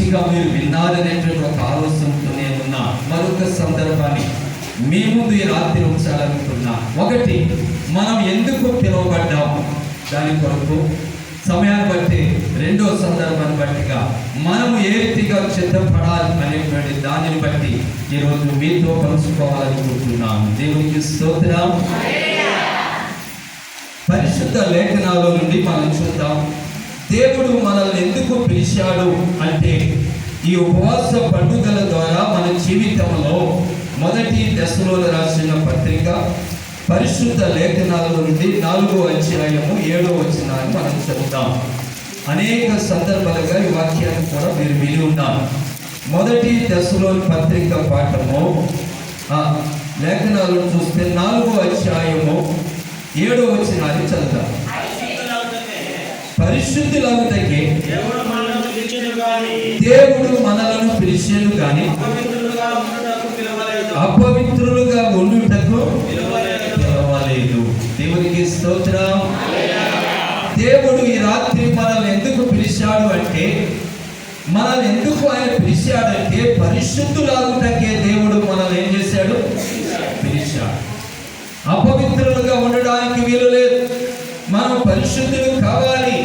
మంచిగా మీరు విన్నారనేటువంటి ఒక ఆలోచనతోనే ఉన్న మరొక సందర్భాన్ని మీ ముందు ఈ రాత్రి ఉంచాలనుకున్నా. ఒకటి, మనం ఎందుకు పిలువబడ్డాం దాని కొరకు సమయాన్ని బట్టి, రెండో సందర్భాన్ని బట్టిగా మనము ఏ రీతిగా సిద్ధపడాలి అనేటువంటి దానిని బట్టి ఈరోజు మీతో పంచుకోవాలనుకుంటున్నాము. దేవునికి స్తోత్రం. పరిశుద్ధ లేఖనాల నుండి మనం చూద్దాం. దేవుడు మనల్ని ఎందుకు పిలిచాడు అంటే, ఈ ఉపవాస పండుగల ద్వారా మన జీవితంలో మొదటి దశలోని రాసిన పత్రిక పరిశుద్ధ లేఖనాల నుండి 4వ అధ్యాయము 7వ వచనాన్ని మనం చదువుతాం. అనేక సందర్భాలుగా ఈ వాక్యాన్ని కూడా మీరు విని ఉన్నారు. మొదటి దశలోని పత్రిక పాఠము లేఖనాలను చూస్తే 4వ అధ్యాయము 7వ వచనాన్ని చదువుతాం. పరిశుద్ధులగుటకే దేవుడు మనలను పిలిచెను గాని అపవిత్రులుగా ఉండుటకు పిలవలేదు. దేవునికి స్తోత్రం. దేవుడు ఈ రాత్రి మనల్ని ఎందుకు పిలిచాడు అంటే, మనల్ని ఎందుకు ఆయన పిలిచాడంటే, పరిశుద్ధులాగుటకే దేవుడు మనల్ని ఏం చేశాడు? పిలిచాడు. అపవిత్రులుగా ఉండడానికి వీలు లేదు. మనం పరిశుద్ధులు కావాలి.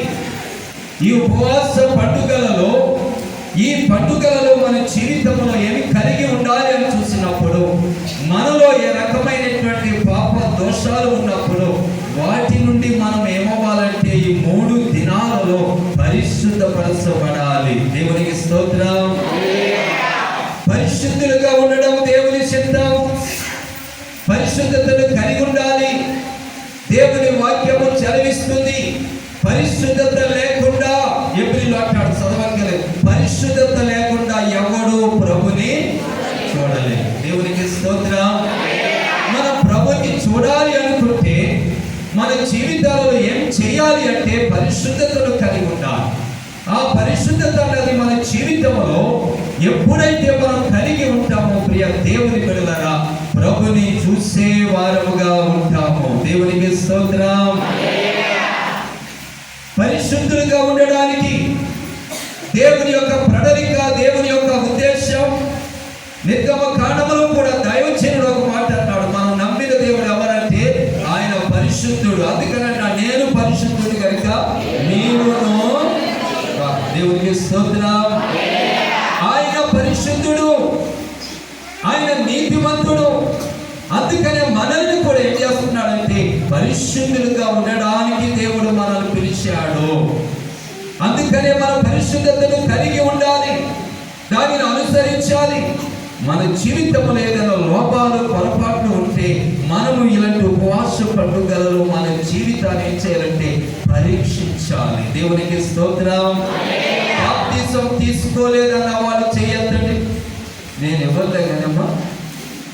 ఈ ఉపవాస పండుగలలో, ఈ పండుగలలో మన జీవితంలో ఏమి కలిగి ఉండాలి అని చూసినప్పుడు, మనలో ఏ రకమైనటువంటి పాప దోషాలు ఉన్నప్పుడు వాటి నుండి మనం ఏమవ్వాలంటే ఈ 3 దినాలలో పరిశుద్ధపరచబడాలి. దేవునికి స్తోత్రం. పరిశుద్ధులుగా ఉండడం దేవుని చిత్తం. పరిశుద్ధతను కలిగి ఉండాలి. దేవుని వాక్యము చదివిస్తుంది. పరిశుద్ధత లేకుండా ఎబ్రిలో అంటాడు, చదవగలేదు, పరిశుద్ధత లేకుండా ఎవడు ప్రభుని చూడలేదు. దేవునికి స్తోత్రం. మన ప్రభుని చూడాలి అనుకుంటే మన జీవితాలలో ఏం చేయాలి అంటే పరిశుద్ధతను కలిగి ఉండాలి. ఆ పరిశుద్ధత అన్నది మన జీవితంలో ఎప్పుడైతే మనం కలిగి ఉంటామో ప్రియ దేవుని బిడ్డలారా, ప్రభుని చూసే వారముగా ఉంటాము. దేవునికి స్తోత్రం. పరిశుద్ధులుగా ఉండడానికి దేవుని యొక్క ప్రణాళిక, దేవుని యొక్క ఉద్దేశం నిర్గమ కాండములో కూడా దైవజనుడు ఒక మాట అన్నాడు, మనం నమ్మిన దేవుడు ఎవరంటే ఆయన పరిశుద్ధుడు. అందుకనంటే నేను పరిశుద్ధుడు కనుక నీవును. దేవునికి స్తోత్రం. ఆయన పరిశుద్ధుడు, ఆయన నీతిమంతుడు. అందుకనే మనల్ని కూడా ఏం చేస్తున్నాడంటే పరిశుద్ధులుగా ఉండడానికి దేవుడు మనల్ని పిలిచాడు. అందుకనే మన పరిశుద్ధతను కలిగి ఉండాలి, దానిని అనుసరించాలి. మన జీవితంలో ఏదైనా లోపాలు, పొరపాట్లు ఉంటే మనము ఇలాంటి ఉపవాస పండుగలలో మన జీవితాన్ని ఏం చేయాలంటే పరీక్షించాలి. దేవునికి స్తోత్రం. బాప్తిసం తీసుకోలేదన్న వాళ్ళు చేయొద్దండి. నేను ఎవరి దగ్గరమ్మా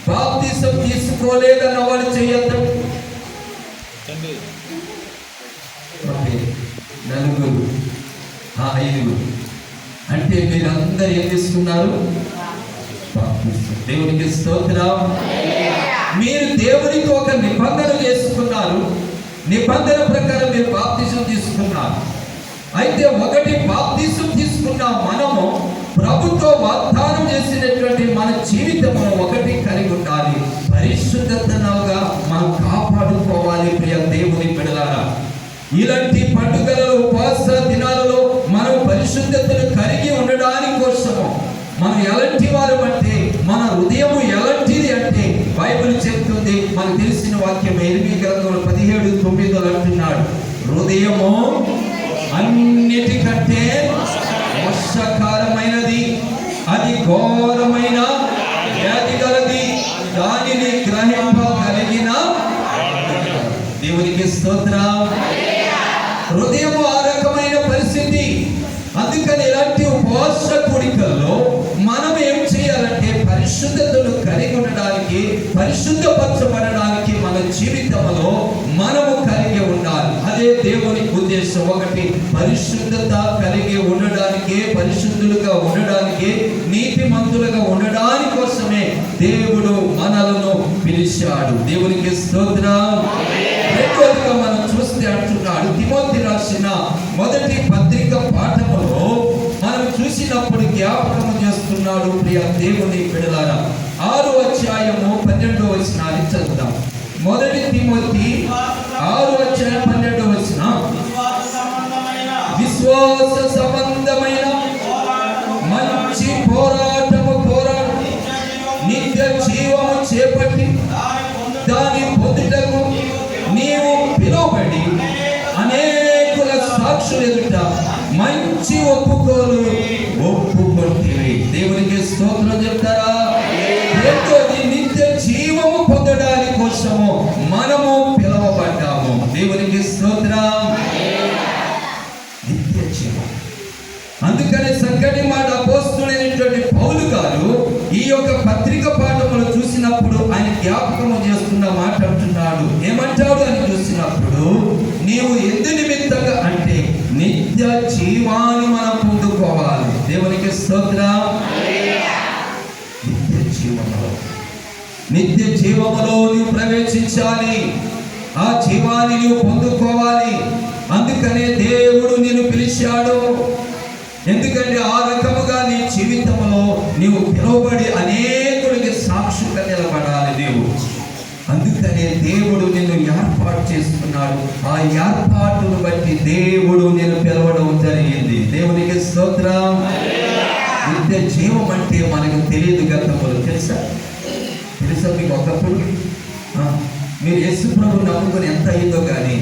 బాప్తిసం తీసుకోలేదన్న వాళ్ళు చేయొద్దు. 4, 5 అంటే మీరందరూ ఏం తీసుకున్నారు? దేవునికి స్తోత్రం. మీరు దేవునికి ఒక నిబంధన చేసుకున్నారు. నిబంధన ప్రకారం మీరు బాప్తిసం తీసుకున్నారు. అయితే ఒకటి, బాప్తిసం తీసుకున్న మనము ప్రభుత్వ వాగ్దానం చేసినటువంటి మన జీవితంలో ఒకటి కలిగి ఉండాలి, పరిశుద్ధతగా మనం కాపాడుకోవాలి. ప్రియ దేవుని బిడ్డలారా, ఇలాంటి పండుగలలో, ఉపవాస దినాలలో మనం పరిశుద్ధతను కలిగి ఉండడానికి కోసము మనం ఎలాంటి వారు అంటే, మన హృదయము ఎలాంటిది అంటే బైబిల్ చెప్తుంది. మనకు తెలిసిన వాక్యం ఎనిమిది గ్రంథంలో 17:9 అంటున్నాడు, హృదయము అన్నిటికంటే మోసకరమైనది, అది ఘోరమైన వ్యాధి గలది, దానిని గ్రహింపగలిగిన. దేవునికి స్తోత్రం. హృదయము ఆ రకమైన పరిస్థితి. అందుకని ఇలాంటి ఉపవాస కూడికల్లో మనం ఏం చేయాలంటే పరిశుద్ధతను కలిగి ఉండడానికి, పరిశుద్ధపరచబడడానికి మన జీవితంలో మనము కలిగి ఉండాలి. అదే దేవుని ఉద్దేశం. ఒకటి, పరిశుద్ధత కలిగి ఉండడానికి, పరిశుద్ధులుగా ఉండడానికి, నీతిమంతులుగా ఉండడానికి కోసమే దేవుడు మనలను పిలిచాడు. దేవునికి స్తోత్రం. రెండోదిగా మనం చూస్తే అంటున్నాడు, తిమోతి రాసిన మొదటి పత్రిక పాఠములో మనం చూసిన చూసినప్పుడు జ్ఞాపకము చేస్తున్నాడు. ప్రియ దేవుని బిడ్డలారా, 6వ అధ్యాయము 12వ వచనాన్ని చదువుదాం. 1 తిమోతి 6వ అధ్యాయం 12వ వచనం, విశ్వాస సంబంధమైన మంచి పోరాటము పోరాడి నిత్య జీవము చేపట్టి దాని పొందుటకు నీవు పిలువబడి అనేకుల సాక్షులు ఎదుట మంచి ఒప్పుకొంటివి. దేవునికి స్తోత్రం చెప్తారా? రెండోది, నిత్య జీవము పొందడానికి కోసము మనము పిలువబడ్డాము. దేవునికి స్తోత్రం. నిత్య జీవం. అందుకని సంకటి మాట అపోస్తలుడైనటువంటి పౌలు గారు ఈ యొక్క పత్రిక పాఠములు చూసినప్పుడు ఆయన జ్ఞాపకము చేస్తున్న మాట అంటున్నాడు. ఏమంటాడు అని చూసినప్పుడు, నీవు ఎందు నిమిత్తంగా అంటే నిత్య జీవాన్ని మనం పొందుకోవాలి. దేవునికి స్తోత్రం. నిత్య జీవములో నీవు ప్రవేశించాలి. ఆ జీవాన్ని నీవు పొందుకోవాలి. అందుకనే దేవుడు నిన్ను పిలిచాడు. ఎందుకంటే ఆ రకముగా నీ జీవితంలో నీవు పిలువబడి అనేకులకి సాక్షిగా నిలబడాలి నీవు. అందుకనే దేవుడు నిన్ను ఏర్పాటు చేసుకున్నాడు. ఆ ఏర్పాటును బట్టి దేవుడు నిన్ను పిలవడం జరిగింది. దేవునికి స్తోత్రం. నిత్య జీవం అంటే మనకు తెలియదు. గతంలో తెలుసా మీకు? ఒకప్పుడు మీరు యేసు ప్రభు నమ్ముకొని ఎంత అయిందో కానీ,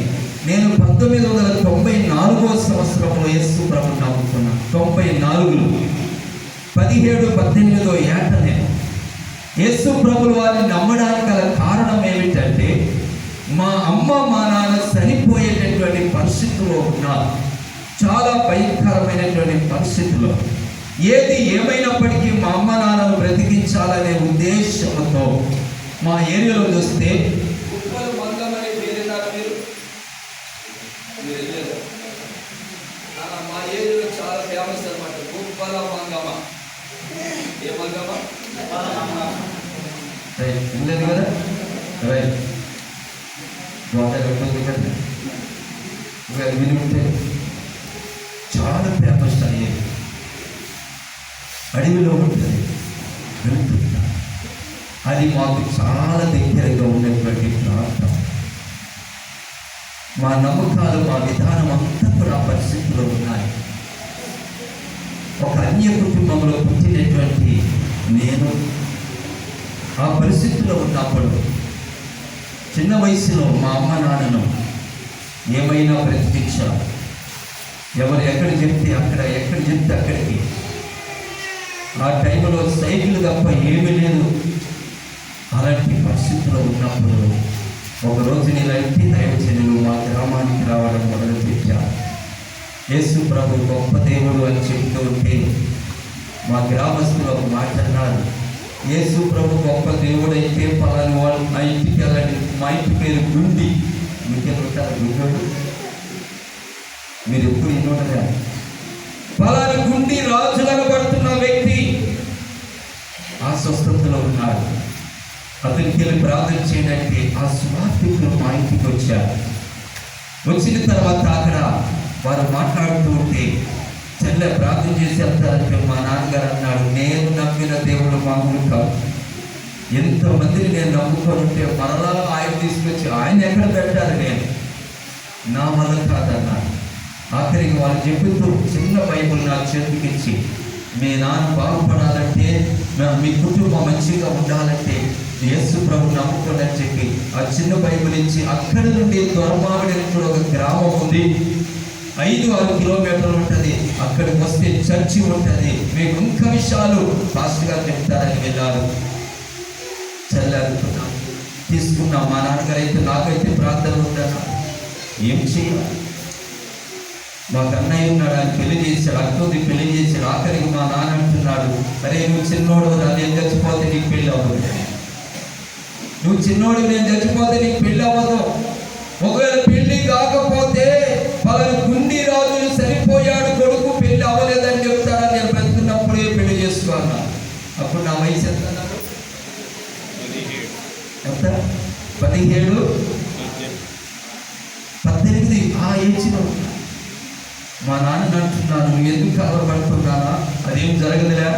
నేను 1994వ సంవత్సరంలో యేసు ప్రభు నమ్ముకున్నాను. 94లో 17-18 ఏట నేను యేసు ప్రభుల వారిని నమ్మడానికి గల కారణం ఏమిటంటే, మా అమ్మ మా నాన్న చనిపోయేటటువంటి పరిస్థితుల్లో ఉన్నారు. చాలా భయంకరమైనటువంటి పరిస్థితుల్లో. ఏది ఏమైనప్పటికీ మా అమ్మ నాన్నను బ్రతికించాలనే ఉద్దేశంతో మా ఏరియాలో చూస్తే మా ఏరియాలో చాలా ఫేమస్ అనమాట. గుప్పల మంగమ్మ. ఏ మంగమ్మ? రైట్, ఉండలేదు కదా? రైట్, విని ఉంటే చాలా ఫేమస్ అయ్యేది. అడవిలో ఉంటుంది, వెళ్తుంటా. అది మాకు చాలా దగ్గరగా ఉన్నటువంటి ప్రాంతం. మా నమ్మకాలు, మా విధానం అంతా కూడా పరిస్థితుల్లో ఉన్నాయి. ఒక అన్య కుటుంబంలో పుట్టినటువంటి నేను ఆ పరిస్థితుల్లో ఉన్నప్పుడు చిన్న వయసులో మా అమ్మ నాన్నను ఏమైనా బ్రతికించాలి. ఎవరు ఎక్కడ చెప్తే అక్కడ, ఎక్కడ చెప్తే అక్కడికి. ఆ టైంలో సైకిల్ తప్ప ఏమీ లేదు. అలాంటి పరిస్థితుల్లో ఉన్నప్పుడు ఒకరోజు నీలాంటి దైవజనులు మా గ్రామానికి రావడం మొదలుపెట్టారు. యేసు ప్రభు గొప్ప దేవుడు అని చెప్తూ ఉంటే మా గ్రామస్తులు ఒక మాట అన్నారు, యేసు ప్రభు గొప్ప దేవుడు అయితే పలాని వాళ్ళు మా ఇంటికి వెళ్ళండి. మా ఇంటి పేరు గుండి. మీకెళ్ళుంటారు గుండోడు? మీరు ఎప్పుడు ఇన్నోటగా పలాని గుండి రాజులను పడుతున్న వ్యక్తి ఆ స్వస్థతలో ఉన్నాడు. అతనికి వెళ్ళి ప్రార్థన చేయడానికి ఆ సువార్థికులు మా ఇంటికి వచ్చారు. వచ్చిన తర్వాత అక్కడ వారు మాట్లాడుతూ ఉంటే చెల్లె ప్రార్థన చేసి వెళ్తారంటే మా నాన్నగారు అన్నాడు, నేను నమ్మిన దేవుడు మామూలు కాదు. ఎంతోమందిని నేను నమ్ముకొని ఉంటే మరలా ఆయన తీసుకొచ్చి ఆయన ఎక్కడ పెట్టారు, నేను నా వల్ల కాదన్నాడు. ఆఖరికి వాళ్ళు చెబుతూ చిన్న బైబుల్ నా చేతికిచ్చి, మీ నాన్న బాగుపడాలంటే, మీ కుటుంబం మంచిగా ఉండాలంటే యేసు ప్రభు నమ్ముకోని చెప్పి ఆ చిన్న బైబుల్ ఇచ్చి, అక్కడి నుండి దొరమావిడి ఒక గ్రామం ఉంది, 5-6 కిలోమీటర్లు ఉంటుంది. అక్కడికి వస్తే చర్చి ఉంటుంది, మీకు ఇంకా విషయాలు ఫాస్ట్ గా చెప్తారని వెళ్ళారు. చల్లారుకున్నాం, తీసుకున్నాం. మా నాన్నగారు అయితే నాకైతే ప్రార్థన ఉంటాను, ఏం చేయాలి? మాకు అన్నయ్య ఉన్నాడు, ఆయన పెళ్లి చేశాడు, అక్కది పెళ్లి చేశాడు. ఆఖరికి మా నాన్న అంటున్నాడు, అరే నువ్వు చిన్నోడు, నేను చచ్చిపోతే నీకు పెళ్ళి అవ్వదు. నువ్వు చిన్నోడు, నేను చచ్చిపోతే నీకు పెళ్ళి అవ్వదు. ఒకవేళ పెళ్లి కాకపోతే వాళ్ళని గుండి రాజులు సరిపోయాడు, కొడుకు పెళ్లి అవ్వలేదని చెప్తారా? నేను బ్రతుకున్నప్పుడే పెళ్లి చేసుకున్నా. అప్పుడు నా వయసు ఎంత? 17, 18 ఆ ఏజ్లో మా నాన్న అంటున్నాను, నువ్వు ఎందుకు కలవబడుతున్నానా, అదేం జరగదురా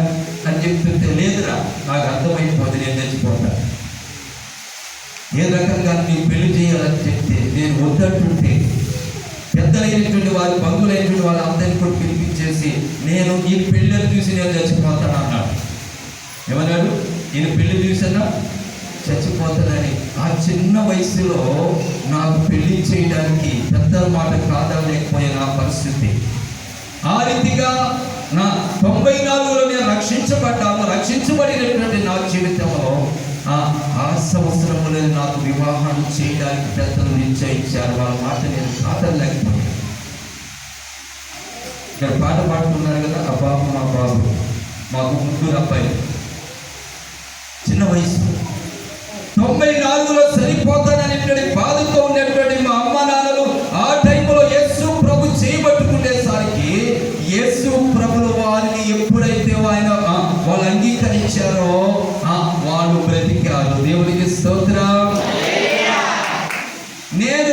అని చెప్తుంటే, లేదురా నాకు అర్థమైపోతుంది, నేను చచ్చిపోతాను. ఏ రకంగా నీవు పెళ్లి చేయాలని చెప్తే నేను వద్దంటుంటే పెద్దలైనటువంటి వారు, బంధువులైనటువంటి వాళ్ళు అందరినీ కూడా పిలిపించేసి, నేను ఈ పెళ్ళిని చూసి నేను చచ్చిపోతాను అన్నాడు. ఏమన్నాడు? ఈయన పెళ్లి చూసినా చచ్చిపోతానని. ఆ చిన్న వయసులో నాకు పెళ్లి చేయడానికి పెద్దల మాట కాదలేకపోయే నా పరిస్థితి. ఆ రీతిగా నా 94లో నేను రక్షించబడినటువంటి నా జీవితంలో ఆ సంవత్సరంలో నాకు వివాహం చేయడానికి పెద్దలు నిశ్చయించారు. వాళ్ళ మాట నేను కాదలేకపోయాను. ఇక్కడ పాట పాడుతున్నారు కదా, ఆ బాబు మా బాబు, మాకు 3 అబ్బాయి, చిన్న వయసు. 94లో సరిపోతాననేటువంటి బాధతో ఉన్నటువంటి మా అమ్మ నాన్నలు ఆ టైంలో యేసు ప్రభు చేయబట్టుకునేసరికి యేసు ప్రభులు వారిని ఎప్పుడైతే వాళ్ళు అంగీకరించారో వాళ్ళు బ్రతికారు. దేవునికి స్తోత్రం. నేను